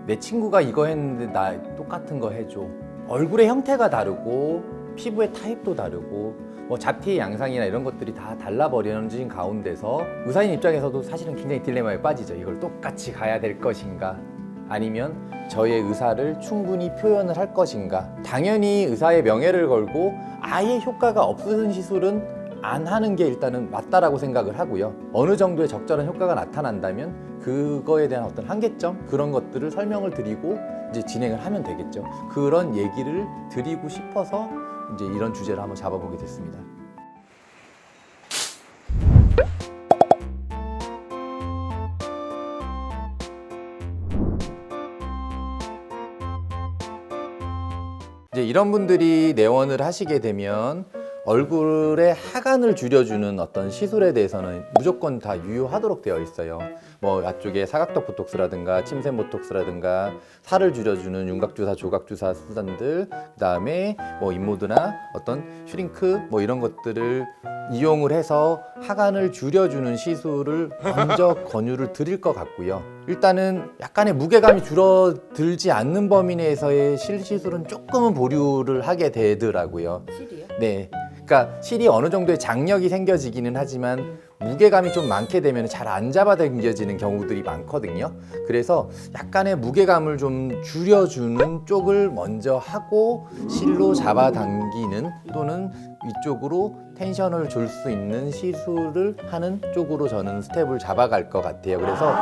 내 친구가 이거 했는데 나 똑같은 거 해줘. 얼굴의 형태가 다르고 피부의 타입도 다르고 뭐 잡티의 양상이나 이런 것들이 다 달라버려진 가운데서 의사인 입장에서도 사실은 굉장히 딜레마에 빠지죠. 이걸 똑같이 가야 될 것인가, 아니면 저의 의사를 충분히 표현을 할 것인가. 당연히 의사의 명예를 걸고 아예 효과가 없는 시술은 안 하는 게 일단은 맞다라고 생각을 하고요. 어느 정도의 적절한 효과가 나타난다면 그거에 대한 어떤 한계점, 그런 것들을 설명을 드리고 이제 진행을 하면 되겠죠. 그런 얘기를 드리고 싶어서 이제 이런 주제를 한번 잡아보게 됐습니다. 이제 이런 분들이 내원을 하시게 되면 얼굴에 하관을 줄여주는 어떤 시술에 대해서는 무조건 다 유효하도록 되어 있어요. 뭐 앞쪽에 사각턱 보톡스라든가 침샘 보톡스라든가 살을 줄여주는 윤곽주사, 조각주사 수단들, 그다음에 뭐 인모드나 어떤 슈링크 뭐 이런 것들을 이용을 해서 하관을 줄여주는 시술을 먼저 권유를 드릴 것 같고요. 일단은 약간의 무게감이 줄어들지 않는 범위 내에서의 실시술은 조금은 보류를 하게 되더라고요. 실이요? 네. 그러니까 실이 어느 정도의 장력이 생겨지기는 하지만 무게감이 좀 많게 되면 잘 안 잡아당겨지는 경우들이 많거든요. 그래서 약간의 무게감을 좀 줄여주는 쪽을 먼저 하고 실로 잡아당기는 또는 위쪽으로 텐션을 줄 수 있는 시술을 하는 쪽으로 저는 스텝을 잡아갈 것 같아요. 그래서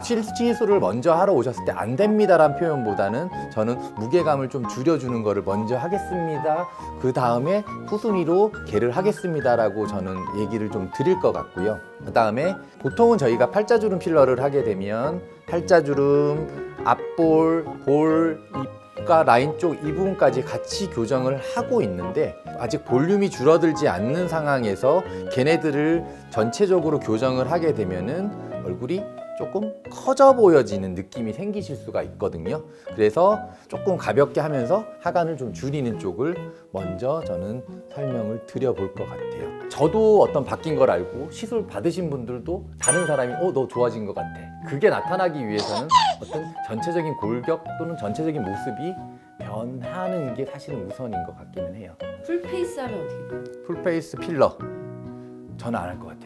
실시술을 먼저 하러 오셨을 때 안 됩니다라는 표현보다는 저는 무게감을 좀 줄여주는 거를 먼저 하겠습니다. 그 다음에 후순위로 개를 하겠습니다라고 저는 얘기를 좀 드릴 것 같고요. 그 다음에 보통은 저희가 팔자주름 필러를 하게 되면 팔자주름, 앞볼, 볼, 입가 라인 쪽 이 부분까지 같이 교정을 하고 있는데 아직 볼륨이 줄어들지 않는 상황에서 걔네들을 전체적으로 교정을 하게 되면은 얼굴이 조금 커져 보여지는 느낌이 생기실 수가 있거든요. 그래서 조금 가볍게 하면서 하관을 좀 줄이는 쪽을 먼저 저는 설명을 드려볼 것 같아요. 저도 어떤 바뀐 걸 알고 시술 받으신 분들도 다른 사람이 너 좋아진 것 같아. 그게 나타나기 위해서는 어떤 전체적인 골격 또는 전체적인 모습이 변하는 게 사실은 우선인 것 같기는 해요. 풀페이스 하면 어떻게 돼요? 풀페이스 필러 저는 안 할 것 같아요.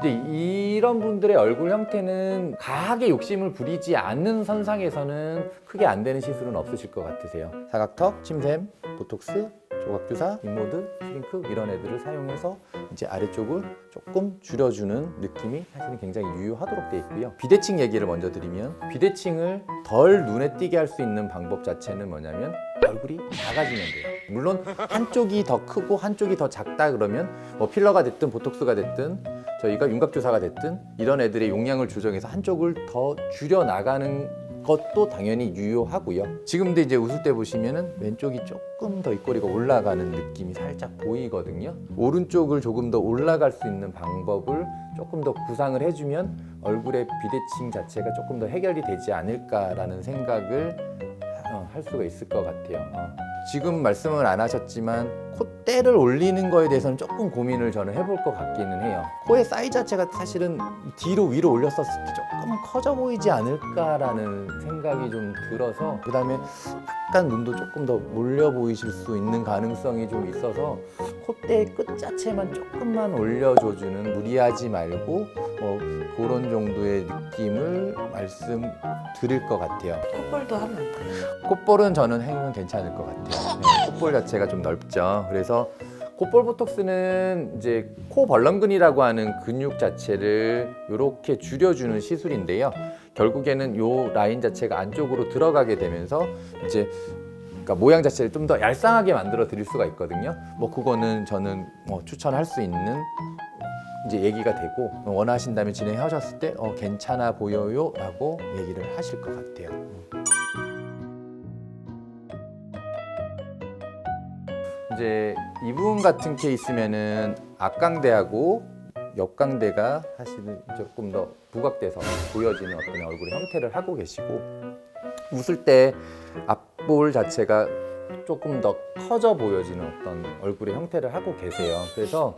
근데 이런 분들의 얼굴 형태는 과하게 욕심을 부리지 않는 선상에서는 크게 안 되는 시술은 없으실 것 같으세요. 사각턱, 침샘, 보톡스, 조각주사, 인모드, 슈링크 이런 애들을 사용해서 이제 아래쪽을 조금 줄여주는 느낌이 사실은 굉장히 유효하도록 되어 있고요. 비대칭 얘기를 먼저 드리면 비대칭을 덜 눈에 띄게 할 수 있는 방법 자체는 뭐냐면 얼굴이 작아지면 돼요. 물론 한쪽이 더 크고 한쪽이 더 작다 그러면 뭐 필러가 됐든 보톡스가 됐든 저희가 윤곽주사가 됐든 이런 애들의 용량을 조정해서 한쪽을 더 줄여 나가는 것도 당연히 유효하고요. 지금도 이제 웃을 때 보시면은 왼쪽이 조금 더 입꼬리가 올라가는 느낌이 살짝 보이거든요. 오른쪽을 조금 더 올라갈 수 있는 방법을 조금 더 구상을 해주면 얼굴의 비대칭 자체가 조금 더 해결이 되지 않을까라는 생각을 할 수가 있을 것 같아요. 지금 말씀을 안 하셨지만 콧대를 올리는 거에 대해서는 조금 고민을 저는 해볼 것 같기는 해요. 코의 사이즈 자체가 사실은 뒤로 위로 올렸었을 때 조금 커져 보이지 않을까라는 생각이 좀 들어서 그 다음에 약간 눈도 조금 더 몰려 보이실 수 있는 가능성이 좀 있어서 콧대의 끝 자체만 조금만 올려줘주는, 무리하지 말고 그런 정도의 느낌을 말씀드릴 것 같아요. 콧볼도 하면 안 돼요? 콧볼은 저는 해면 괜찮을 것 같아요. 네, 콧볼 자체가 좀 넓죠. 그래서 콧볼 보톡스는 이제 코 벌렁근이라고 하는 근육 자체를 이렇게 줄여주는 시술인데요. 결국에는 이 라인 자체가 안쪽으로 들어가게 되면서 이제 그러니까 모양 자체를 좀 더 얄쌍하게 만들어 드릴 수가 있거든요. 그거는 저는 추천할 수 있는 이제 얘기가 되고 원하신다면 진행하셨을 때 괜찮아 보여요 라고 얘기를 하실 것 같아요. 이제 이 부분 같은 케이스면은 앞광대하고 옆광대가 사실은 조금 더 부각돼서 보여지는 어떤 얼굴의 형태를 하고 계시고 웃을 때 앞볼 자체가 조금 더 커져 보여지는 어떤 얼굴의 형태를 하고 계세요. 그래서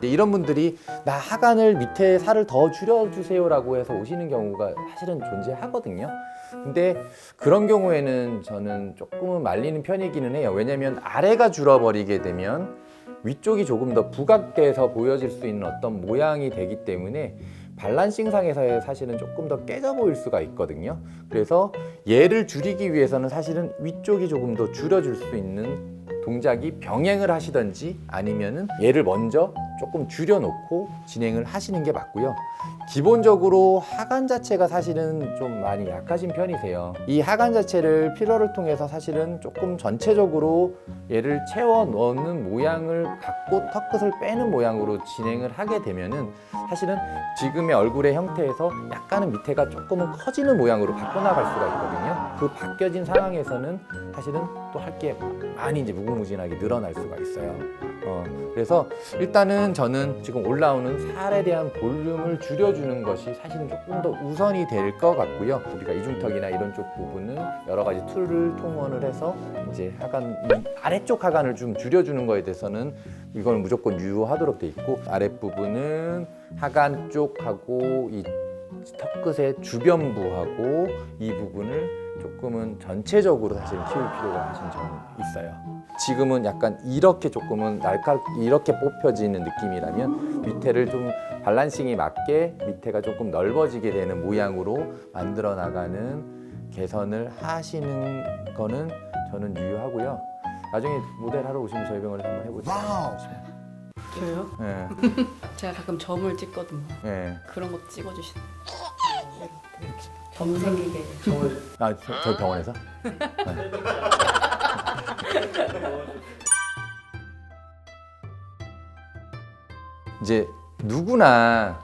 이런 분들이 나 하관을 밑에 살을 더 줄여주세요라고 해서 오시는 경우가 사실은 존재하거든요. 근데 그런 경우에는 저는 조금은 말리는 편이기는 해요. 왜냐면 아래가 줄어버리게 되면 위쪽이 조금 더 부각돼서 보여질 수 있는 어떤 모양이 되기 때문에 밸런싱상에서 사실은 조금 더 깨져 보일 수가 있거든요. 그래서 얘를 줄이기 위해서는 사실은 위쪽이 조금 더 줄여줄 수 있는 동작이 병행을 하시든지 아니면은 얘를 먼저 조금 줄여놓고 진행을 하시는 게 맞고요. 기본적으로 하관 자체가 사실은 좀 많이 약하신 편이세요. 이 하관 자체를 필러를 통해서 사실은 조금 전체적으로 얘를 채워 넣는 모양을 갖고 턱끝을 빼는 모양으로 진행을 하게 되면은 사실은 지금의 얼굴의 형태에서 약간은 밑에가 조금은 커지는 모양으로 바꿔나갈 수가 있거든요. 그 바뀌어진 상황에서는 사실은 또 할 게 많이 이제 무궁무진하게 늘어날 수가 있어요. 그래서 일단은 저는 지금 올라오는 살에 대한 볼륨을 줄여주는 것이 사실은 조금 더 우선이 될 것 같고요. 우리가 이중턱이나 이런 쪽 부분은 여러 가지 툴을 통원을 해서 이제 하관, 이 아래쪽 하관을 좀 줄여주는 거에 대해서는 이건 무조건 유효하도록 돼 있고, 아랫부분은 하관 쪽하고 이 턱끝의 주변부하고 이 부분을 조금은 전체적으로 사실 키울 필요가 사실 저는 있어요. 지금은 약간 이렇게 조금은 이렇게 뽑혀지는 느낌이라면 밑에를 좀 밸런싱이 맞게 밑에가 조금 넓어지게 되는 모양으로 만들어 나가는 개선을 하시는 거는 저는 유효하고요. 나중에 모델 하러 오시면 저희 병원에서 한번 해보죠. 저요? 네. 제가 가끔 점을 찍거든요. 네. 그런 거 찍어주시는. 점 생기게. 아, 저희 병원에서? 네. 이제 누구나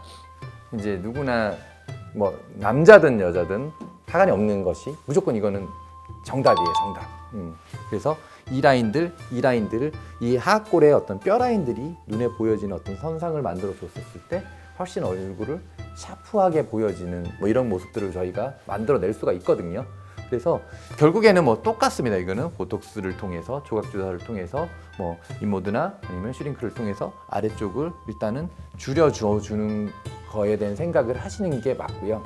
뭐 남자든 여자든 하관이 없는 것이 무조건 이거는 정답이에요, 정답. 그래서 이 라인들을 이 하악골의 어떤 뼈 라인들이 눈에 보여지는 어떤 선상을 만들어 줬었을 때 훨씬 얼굴을 샤프하게 보여지는 뭐 이런 모습들을 저희가 만들어낼 수가 있거든요. 그래서 결국에는 뭐 똑같습니다. 이거는 보톡스를 통해서 조각 주사를 통해서 뭐 인모드나 아니면 슈링크를 통해서 아래쪽을 일단은 줄여주는 거에 대한 생각을 하시는 게 맞고요.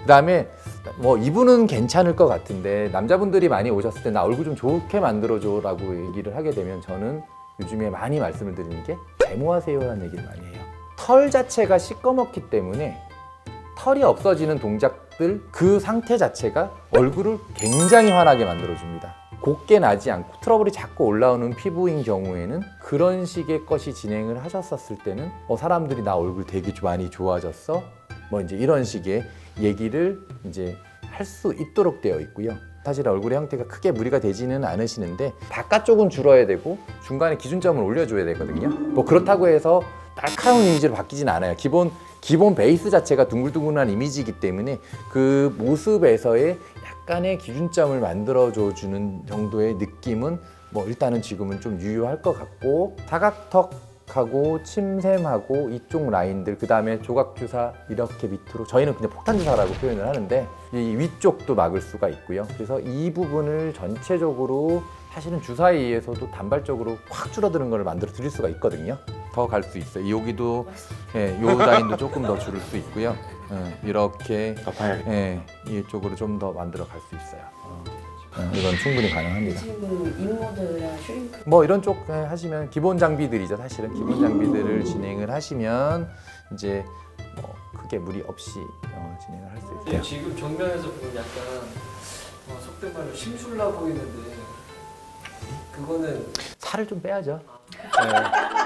그다음에 뭐 이분은 괜찮을 것 같은데 남자분들이 많이 오셨을 때 나 얼굴 좀 좋게 만들어줘라고 얘기를 하게 되면 저는 요즘에 많이 말씀을 드리는 게 제모하세요라는 얘기를 많이 해요. 털 자체가 시꺼멓기 때문에 털이 없어지는 동작들 그 상태 자체가 얼굴을 굉장히 환하게 만들어줍니다. 곱게 나지 않고 트러블이 자꾸 올라오는 피부인 경우에는 그런 식의 것이 진행을 하셨었을 때는 사람들이 나 얼굴 되게 많이 좋아졌어? 뭐 이제 이런 식의 얘기를 이제 할 수 있도록 되어 있고요. 사실 얼굴의 형태가 크게 무리가 되지는 않으시는데 바깥쪽은 줄어야 되고 중간에 기준점을 올려줘야 되거든요. 뭐 그렇다고 해서 날카로운 이미지로 바뀌진 않아요. 기본 베이스 자체가 둥글둥글한 이미지이기 때문에 그 모습에서의 약간의 기준점을 만들어줘 주는 정도의 느낌은 뭐 일단은 지금은 좀 유효할 것 같고, 사각턱하고 침샘하고 이쪽 라인들, 그 다음에 조각주사 이렇게 밑으로, 저희는 그냥 폭탄주사라고 표현을 하는데 이 위쪽도 막을 수가 있고요. 그래서 이 부분을 전체적으로 사실은 주사에 의해서도 단발적으로 확 줄어드는 걸 만들어 드릴 수가 있거든요. 더 갈 수 있어요. 여기도 요 라인도 조금 더 줄일 수 있고요. 이렇게 이쪽으로 좀 더 만들어 갈 수 있어요. 이건 충분히 가능합니다. 지금 인모드랑 슈링크. 뭐 이런 쪽 하시면 기본 장비들이죠. 사실은 기본 장비들을 진행을 하시면 이제 뭐 크게 무리 없이 진행을 할 수 있어요. 지금 정면에서 보면 약간 속된 말로 심술나 보이는데 그거는 살을 좀 빼야죠. 네.